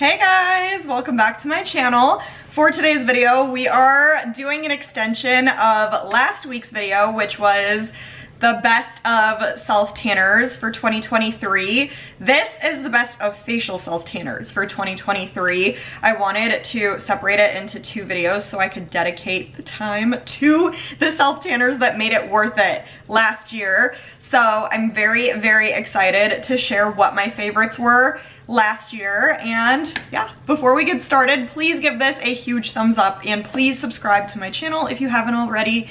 Hey guys, welcome back to my channel. For today's video, we are doing an extension of last week's video, which was the best of self tanners for 2023. This is the best of facial self tanners for 2023. I wanted to separate it into two videos so I could dedicate the time to the self tanners that made it worth it last year. So I'm very, very excited to share what my favorites were last year. And yeah, before we get started, please give this a huge thumbs up and please subscribe to my channel if you haven't already.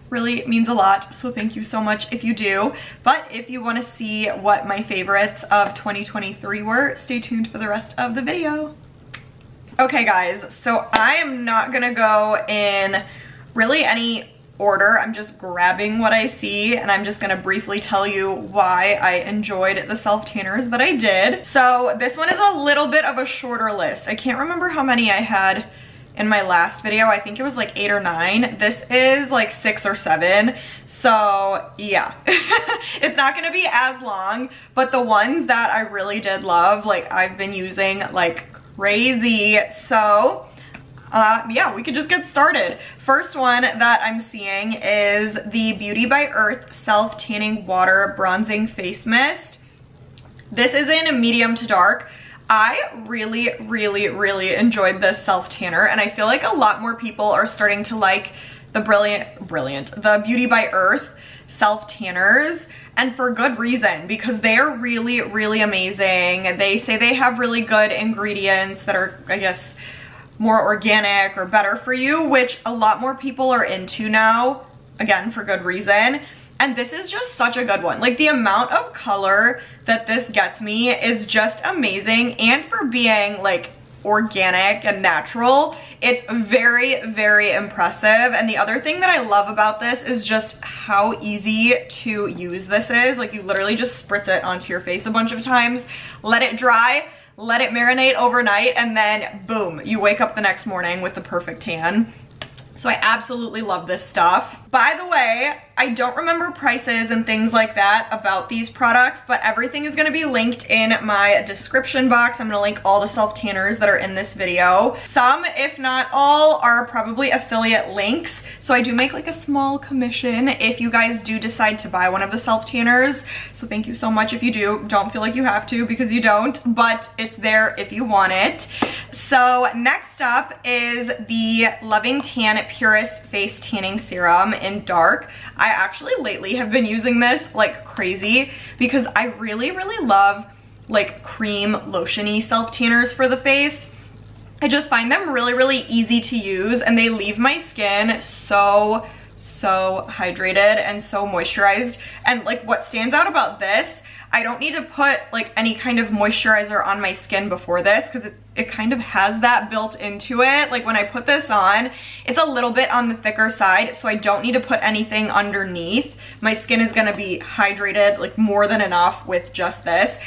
Really means a lot, so thank you so much if you do. But if you want to see what my favorites of 2023 were, stay tuned for the rest of the video. Okay guys, so I am not gonna go in really any order. I'm just grabbing what I see and I'm just gonna briefly tell you why I enjoyed the self tanners that I did. So this one is a little bit of a shorter list. I can't remember how many I had in my last video. I think it was like 8 or 9. This is like 6 or 7. So yeah, it's not gonna be as long, but the ones that I really did love, like I've been using like crazy. So yeah, we could just get started. First one that I'm seeing is the Beauty by Earth Self Tanning Water Bronzing Face Mist. This is in a medium to dark. I really, really, really enjoyed this self tanner, and I feel like a lot more people are starting to like the the Beauty by Earth self tanners, and for good reason, because they are really, really amazing. They say they have really good ingredients that are, I guess, more organic or better for you, which a lot more people are into now, again, for good reason. And this is just such a good one. Like the amount of color that this gets me is just amazing. And for being like organic and natural, it's very, very impressive. And the other thing that I love about this is just how easy to use this is. Like you literally just spritz it onto your face a bunch of times, let it dry, let it marinate overnight, and then boom, you wake up the next morning with the perfect tan. So I absolutely love this stuff. By the way, I don't remember prices and things like that about these products, but everything is gonna be linked in my description box. I'm gonna link all the self tanners that are in this video. Some, if not all, are probably affiliate links. So I do make like a small commission if you guys do decide to buy one of the self tanners. So thank you so much if you do. Don't feel like you have to, because you don't, but it's there if you want it. So next up is the Loving Tan Purest Face Tanning Serum in dark. I actually lately have been using this like crazy because I really, really love like cream lotiony self tanners for the face. I just find them really, really easy to use, and they leave my skin so hydrated and so moisturized. And like what stands out about this, I don't need to put like any kind of moisturizer on my skin before this, because it kind of has that built into it. Like when I put this on, it's a little bit on the thicker side, so I don't need to put anything underneath. My skin is gonna be hydrated like more than enough with just this.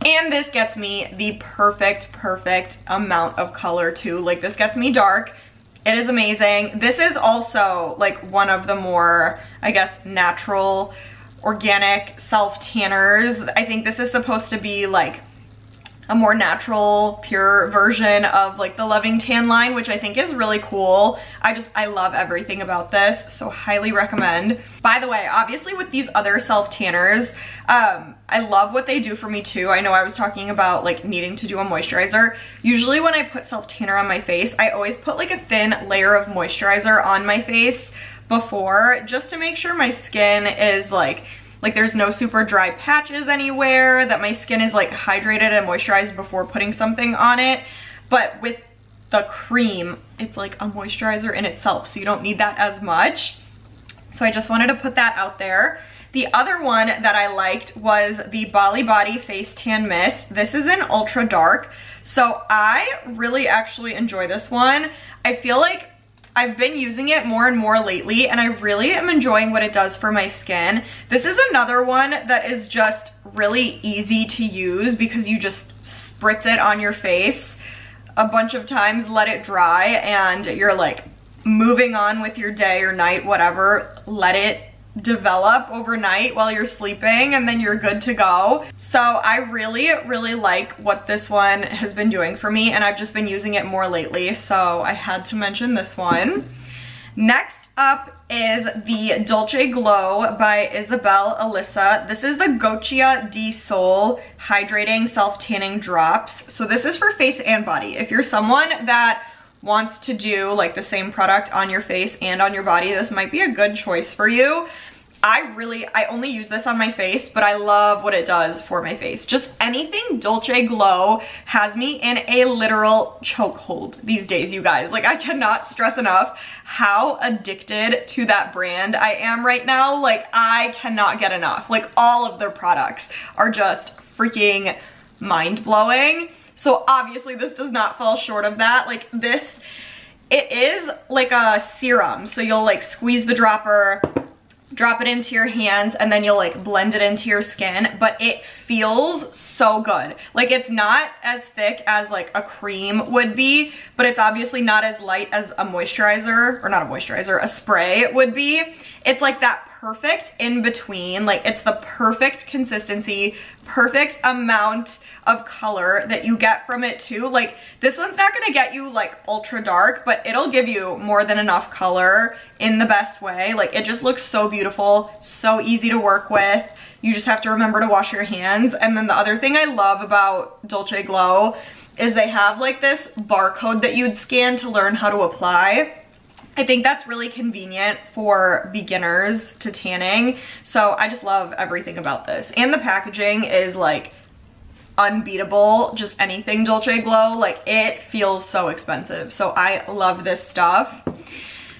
And this gets me the perfect amount of color too. Like this gets me dark. It is amazing. This is also like one of the more, I guess, natural, organic self tanners. I think this is supposed to be like a more natural, pure version of like the Loving Tan line, which I think is really cool. I love everything about this, so highly recommend. By the way, obviously with these other self tanners, I love what they do for me too. I know I was talking about like needing to do a moisturizer. Usually when I put self tanner on my face, I always put like a thin layer of moisturizer on my face before, just to make sure my skin is like there's no super dry patches anywhere, that my skin is like hydrated and moisturized before putting something on it. But with the cream, it's like a moisturizer in itself, so you don't need that as much. So I just wanted to put that out there. The other one that I liked was the BALI Body Face Tan Mist. This is in ultra dark, so I really actually enjoy this one. I feel like I've been using it more and more lately, and I really am enjoying what it does for my skin. This is another one that is just really easy to use because you just spritz it on your face a bunch of times, let it dry, and you're like moving on with your day or night, whatever. Let it develop overnight while you're sleeping, and then you're good to go. So I really like what this one has been doing for me, and I've just been using it more lately, so I had to mention this one. Next up is the Dolce Glow by Isabel Alyssa. This is the Goccia di Sol Hydrating Self-Tanning Drops. So this is for face and body. If you're someone that wants to do like the same product on your face and on your body, this might be a good choice for you. I only use this on my face, but I love what it does for my face. Just anything Dolce Glow has me in a literal chokehold these days, you guys. Like, I cannot stress enough how addicted to that brand I am right now. Like, I cannot get enough. Like, all of their products are just freaking mind-blowing. So obviously this does not fall short of that. Like this, it is like a serum. So you'll like squeeze the dropper, drop it into your hands, and then you'll like blend it into your skin, but it feels so good. Like it's not as thick as like a cream would be, but it's obviously not as light as a moisturizer, or not a moisturizer, a spray would be. It's like that perfect in between. Like it's the perfect consistency, perfect amount of color that you get from it too. Like this one's not gonna get you like ultra dark, but it'll give you more than enough color in the best way. Like it just looks so beautiful, so easy to work with. You just have to remember to wash your hands. And then the other thing I love about Dolce Glow is they have like this barcode that you'd scan to learn how to apply. I think that's really convenient for beginners to tanning. So I just love everything about this. And the packaging is like unbeatable. Just anything Dolce Glow, like it feels so expensive. So I love this stuff.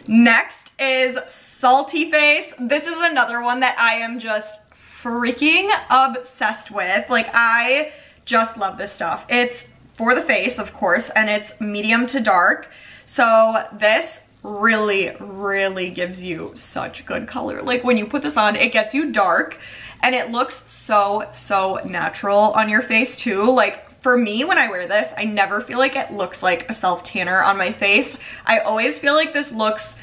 Next is Salty Face. This is another one that I am just freaking obsessed with. Like I just love this stuff. It's for the face, of course, and it's medium to dark. So this really gives you such good color. Like when you put this on, it gets you dark and it looks so natural on your face too. Like for me, when I wear this, I never feel like it looks like a self tanner on my face. I always feel like this looks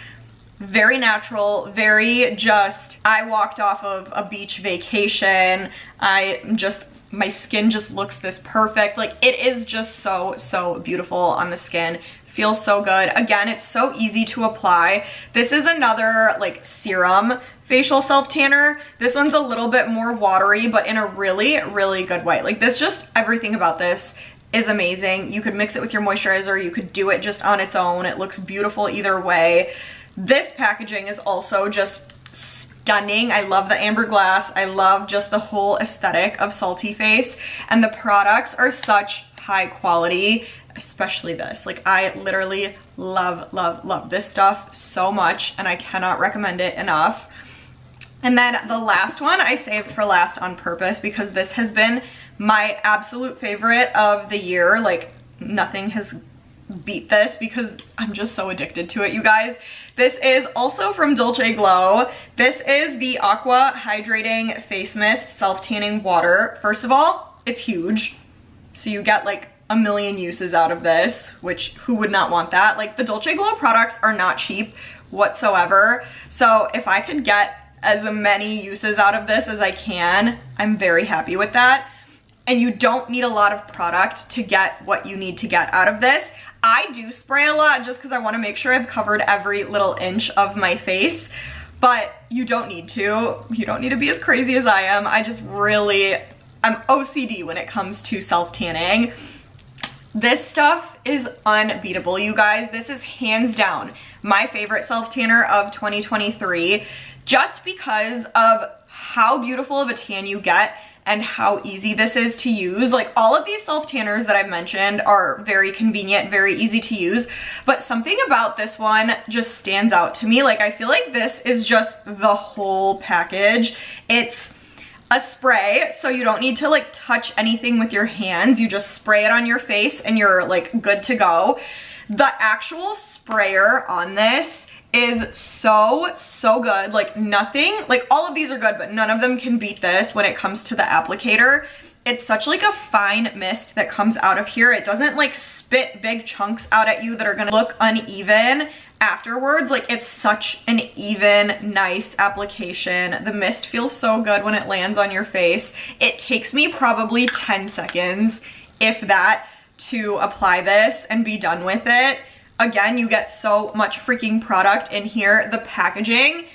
very natural, very just, I walked off of a beach vacation. My skin just looks this perfect. Like it is just so beautiful on the skin. Feels so good. Again, it's so easy to apply. This is another like serum facial self tanner. This one's a little bit more watery, but in a really good way. Like this, just everything about this is amazing. You could mix it with your moisturizer. You could do it just on its own. It looks beautiful either way. This packaging is also just stunning. I love the amber glass. I love just the whole aesthetic of Salty Face, and the products are such high quality, especially this. Like I literally love this stuff so much, and I cannot recommend it enough. And then the last one I saved for last on purpose because this has been my absolute favorite of the year. Like nothing has beat this because I'm just so addicted to it, you guys. This is also from Dolce Glow. This is the ACQUA Hydrating Face Mist Self-Tanning Water. First of all, it's huge. So you get like a million uses out of this, which who would not want that? Like the Dolce Glow products are not cheap whatsoever. So if I could get as many uses out of this as I can, I'm very happy with that. And you don't need a lot of product to get what you need to get out of this. I do spray a lot just because I want to make sure I've covered every little inch of my face, but you don't need to. You don't need to be as crazy as I am. I'm OCD when it comes to self-tanning. This stuff is unbeatable, you guys. This is hands down my favorite self-tanner of 2023, just because of how beautiful of a tan you get and how easy this is to use. Like all of these self-tanners that I've mentioned are very convenient, very easy to use, but something about this one just stands out to me. Like I feel like this is just the whole package. It's a spray, so you don't need to like touch anything with your hands. You just spray it on your face and you're like good to go. The actual sprayer on this is so good. Like nothing, like all of these are good, but none of them can beat this when it comes to the applicator. It's such like a fine mist that comes out of here. It doesn't like spit big chunks out at you that are gonna look uneven afterwards. Like, it's such an even, nice application. The mist feels so good when it lands on your face. It takes me probably 10 seconds, if that, to apply this and be done with it. Again, you get so much freaking product in here. The packaging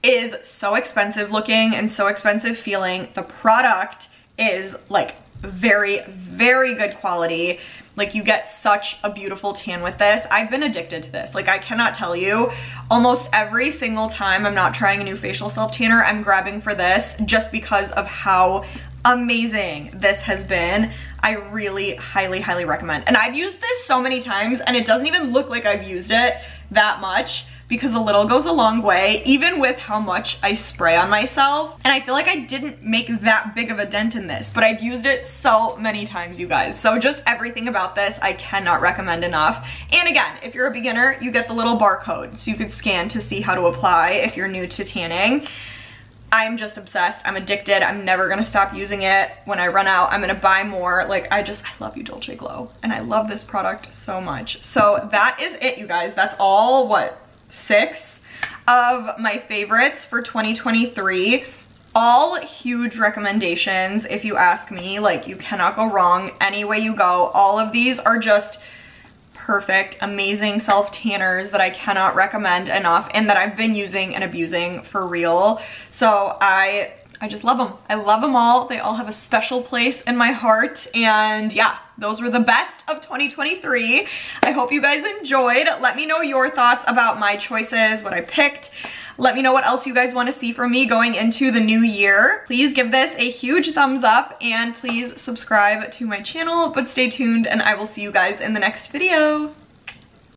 is so expensive looking and so expensive feeling. The product is like very, very good quality. Like, you get such a beautiful tan with this. I've been addicted to this. Like, I cannot tell you, almost every single time I'm not trying a new facial self tanner, I'm grabbing for this just because of how amazing this has been. I really highly, highly recommend. And I've used this so many times and it doesn't even look like I've used it that much, because a little goes a long way, even with how much I spray on myself. And I feel like I didn't make that big of a dent in this, but I've used it so many times, you guys. So just everything about this, I cannot recommend enough. And again, if you're a beginner, you get the little barcode, so you could scan to see how to apply if you're new to tanning. I'm just obsessed. I'm addicted. I'm never gonna stop using it. When I run out, I'm gonna buy more. Like, I love you, Dolce Glow. And I love this product so much. So that is it, you guys. That's all, what, 6 of my favorites for 2023. All huge recommendations, if you ask me. Like, you cannot go wrong any way you go. All of these are just perfect, amazing self tanners that I cannot recommend enough, and that I've been using and abusing for real. So I just love them. I love them all. They all have a special place in my heart. And yeah, those were the best of 2023. I hope you guys enjoyed. Let me know your thoughts about my choices, what I picked. Let me know what else you guys want to see from me going into the new year. Please give this a huge thumbs up and please subscribe to my channel, but stay tuned and I will see you guys in the next video.